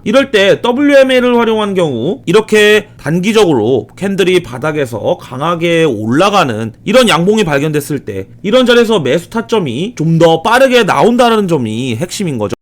이럴 때 WMA를 활용한 경우 이렇게 단기적으로 캔들이 바닥에서 강하게 올라가는 이런 양봉이 발견됐을 때 이런 자리에서 매수 타점이 좀 더 빠르게 나온다는 점이 핵심인 거죠.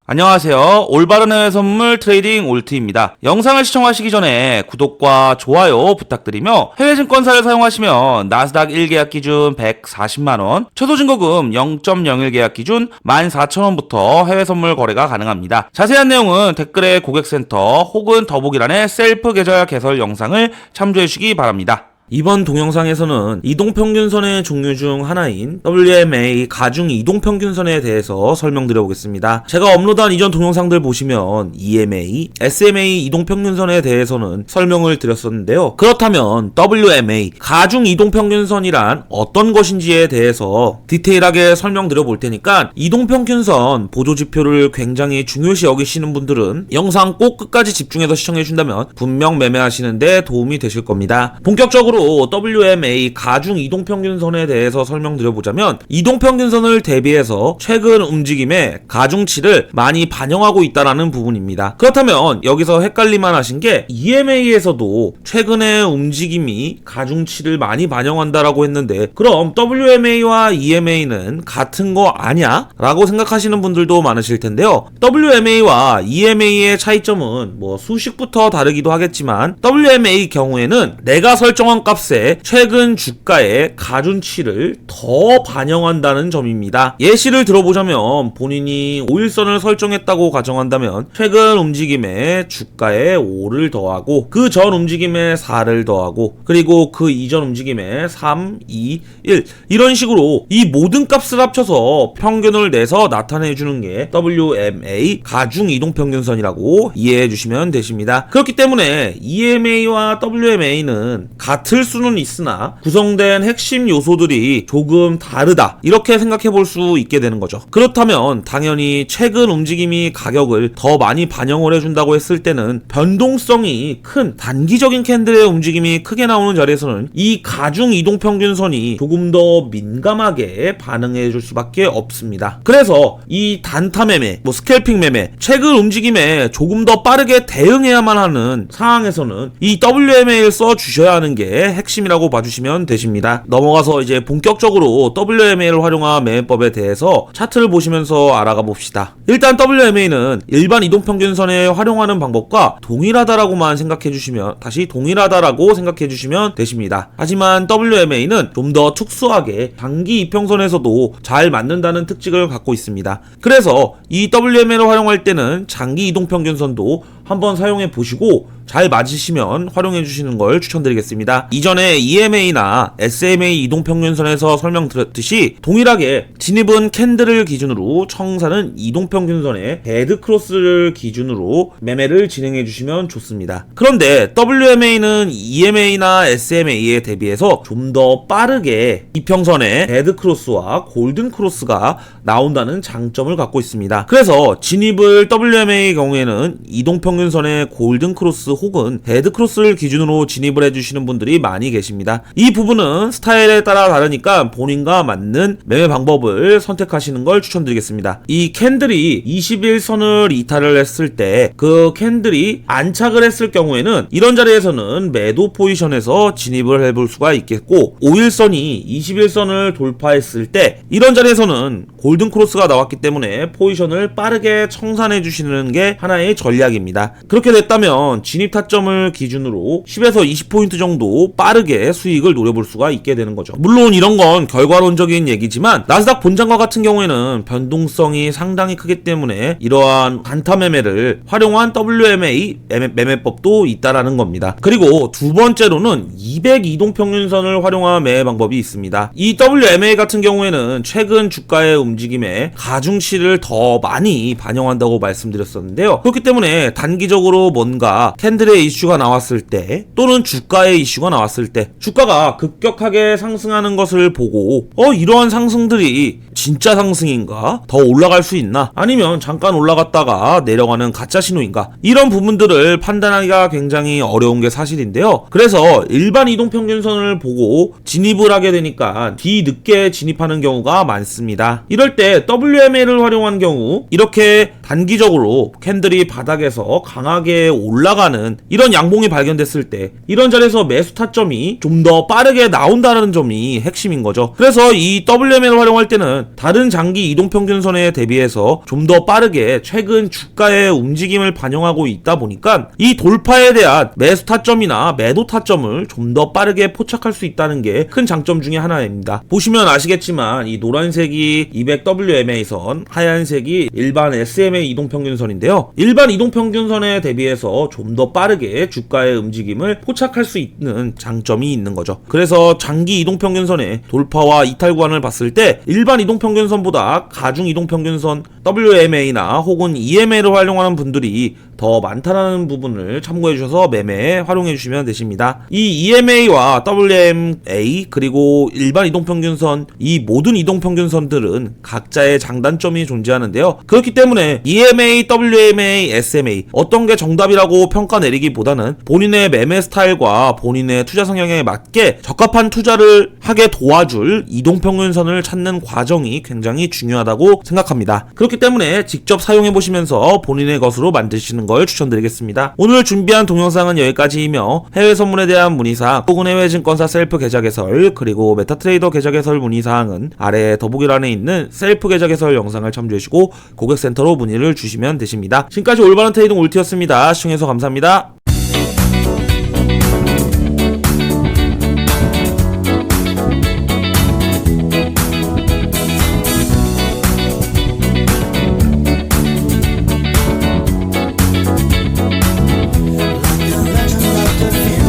안녕하세요. 올바른 해외 선물 트레이딩 올트입니다. 영상을 시청하시기 전에 구독과 좋아요 부탁드리며 해외 증권사를 사용하시면 나스닥 1계약 기준 140만원, 최소 증거금 0.01 계약 기준 14,000원부터 해외 선물 거래가 가능합니다. 자세한 내용은 댓글에 고객센터 혹은 더보기란에 셀프 계좌 개설 영상을 참조해 주시기 바랍니다. 이번 동영상에서는 이동평균선의 종류 중 하나인 WMA 가중 이동평균선에 대해서 설명드려 보겠습니다. 제가 업로드한 이전 동영상들 보시면 EMA, SMA 이동평균선에 대해서는 설명을 드렸었는데요. 그렇다면 WMA 가중 이동평균선이란 어떤 것인지에 대해서 디테일하게 설명드려 볼 테니까 이동평균선 보조지표를 굉장히 중요시 여기시는 분들은 영상 꼭 끝까지 집중해서 시청해 준다면 분명 매매하시는데 도움이 되실 겁니다. 본격적으로 WMA 가중 이동평균선에 대해서 설명드려보자면 이동평균선을 대비해서 최근 움직임에 가중치를 많이 반영하고 있다는 부분입니다. 그렇다면 여기서 헷갈리만 하신 게 EMA에서도 최근의 움직임이 가중치를 많이 반영한다라고 했는데 그럼 WMA와 EMA는 같은 거 아냐? 라고 생각하시는 분들도 많으실 텐데요. WMA와 EMA의 차이점은 수식부터 다르기도 하겠지만 WMA 경우에는 내가 설정한 값에 최근 주가의 가중치를 더 반영한다는 점입니다. 예시를 들어보자면 본인이 5일선을 설정했다고 가정한다면 최근 움직임에 주가에 5를 더하고 그 전 움직임에 4를 더하고 그리고 그 이전 움직임에 3, 2, 1 이런 식으로 이 모든 값을 합쳐서 평균을 내서 나타내주는 게 WMA 가중 이동평균선이라고 이해해 주시면 되십니다. 그렇기 때문에 EMA와 WMA는 같은 수는 있으나 구성된 핵심 요소들이 조금 다르다 이렇게 생각해 볼 수 있게 되는 거죠. 그렇다면 당연히 최근 움직임이 가격을 더 많이 반영을 해준다고 했을 때는 변동성이 큰 단기적인 캔들의 움직임이 크게 나오는 자리에서는 이 가중 이동평균선이 조금 더 민감하게 반응해 줄 수밖에 없습니다. 그래서 이 단타 매매, 스캘핑 매매, 최근 움직임에 조금 더 빠르게 대응해야만 하는 상황에서는 이 WMA를 써 주셔야 하는 게 핵심이라고 봐주시면 되십니다. 넘어가서 이제 본격적으로 WMA를 활용한 매매법에 대해서 차트를 보시면서 알아가 봅시다. 일단 WMA는 일반 이동평균선에 활용하는 방법과 동일하다라고만 생각해 주시면 동일하다라고 생각해 주시면 되십니다. 하지만 WMA는 좀 더 특수하게 장기 이평선에서도 잘 맞는다는 특징을 갖고 있습니다. 그래서 이 WMA를 활용할 때는 장기 이동평균선도 한번 사용해 보시고 잘 맞으시면 활용해 주시는 걸 추천드리겠습니다. 이전에 EMA나 SMA 이동평균선에서 설명드렸듯이 동일하게 진입은 캔들을 기준으로 청산은 이동평균선의 데드크로스를 기준으로 매매를 진행해 주시면 좋습니다. 그런데 WMA는 EMA나 SMA에 대비해서 좀 더 빠르게 이평선의 데드크로스와 골든크로스가 나온다는 장점을 갖고 있습니다. 그래서 진입을 WMA의 경우에는 이동평균선의 골든크로스 혹은 데드크로스를 기준으로 진입을 해주시는 분들이 많이 계십니다. 이 부분은 스타일에 따라 다르니까 본인과 맞는 매매 방법을 선택하시는 걸 추천드리겠습니다. 이 캔들이 21선을 이탈을 했을 때 그 캔들이 안착을 했을 경우에는 이런 자리에서는 매도 포지션에서 진입을 해볼 수가 있겠고 5일선이 21선을 돌파했을 때 이런 자리에서는 골든크로스가 나왔기 때문에 포지션을 빠르게 청산해 주시는 게 하나의 전략입니다. 그렇게 됐다면 진입 타점을 기준으로 10에서 20포인트 정도 빠르게 수익을 노려볼 수가 있게 되는 거죠. 물론 이런 건 결과론적인 얘기지만 나스닥 본장과 같은 경우에는 변동성이 상당히 크기 때문에 이러한 단타 매매를 활용한 WMA 매매법도 있다라는 겁니다. 그리고 두 번째로는 200 이동평균선을 활용한 매매 방법이 있습니다. 이 WMA 같은 경우에는 최근 주가의 움직임에 가중치를 더 많이 반영한다고 말씀드렸었는데요. 그렇기 때문에 단기적으로 뭔가 캔들의 이슈가 나왔을 때 또는 주가의 이슈가 나왔을 때 주가가 급격하게 상승하는 것을 보고 이러한 상승들이 진짜 상승인가? 더 올라갈 수 있나? 아니면 잠깐 올라갔다가 내려가는 가짜 신호인가? 이런 부분들을 판단하기가 굉장히 어려운 게 사실인데요. 그래서 일반 이동평균선을 보고 진입을 하게 되니까 뒤늦게 진입하는 경우가 많습니다. 이럴 때 WMA를 활용한 경우 이렇게 단기적으로 캔들이 바닥에서 강하게 올라가는 이런 양봉이 발견됐을 때 이런 자리에서 매수 타점이 좀 더 빠르게 나온다는 점이 핵심인 거죠. 그래서 이 WMA를 활용할 때는 다른 장기 이동평균선에 대비해서 좀 더 빠르게 최근 주가의 움직임을 반영하고 있다 보니까 이 돌파에 대한 매수 타점이나 매도 타점을 좀 더 빠르게 포착할 수 있다는 게 큰 장점 중에 하나입니다. 보시면 아시겠지만 이 노란색이 200WMA선, 하얀색이 일반 SMA 이동평균선인데요. 일반 이동평균선에 대비해서 좀 더 빠르게 주가의 움직임을 포착할 수 있는 장점이 있는 거죠. 그래서 장기 이동평균선의 돌파와 이탈 구간을 봤을 때 일반 이동평균선보다 가중 이동평균선 WMA나 혹은 EMA를 활용하는 분들이 더 많다는 부분을 참고해 주셔서 매매에 활용해 주시면 되십니다. 이 EMA와 WMA 그리고 일반 이동평균선 이 모든 이동평균선들은 각자의 장단점이 존재하는데요. 그렇기 때문에 EMA, WMA, SMA 어떤 게 정답이라고 평가 내리기보다는 본인의 매매 스타일과 본인의 투자 성향에 맞게 적합한 투자를 하게 도와줄 이동평균선을 찾는 과정이 굉장히 중요하다고 생각합니다. 그렇기 때문에 직접 사용해 보시면서 본인의 것으로 만드시는 걸 추천드리겠습니다. 오늘 준비한 동영상은 여기까지이며 해외 선물에 대한 문의사항 혹은 해외 증권사 셀프 계좌 개설 그리고 메타트레이더 계좌 개설 문의사항은 아래 더보기란에 있는 셀프 계좌 개설 영상을 참조해주시고 고객센터로 문의를 주시면 되십니다. 지금까지 올바른 트레이딩 올티였습니다. 시청해주셔서 감사합니다.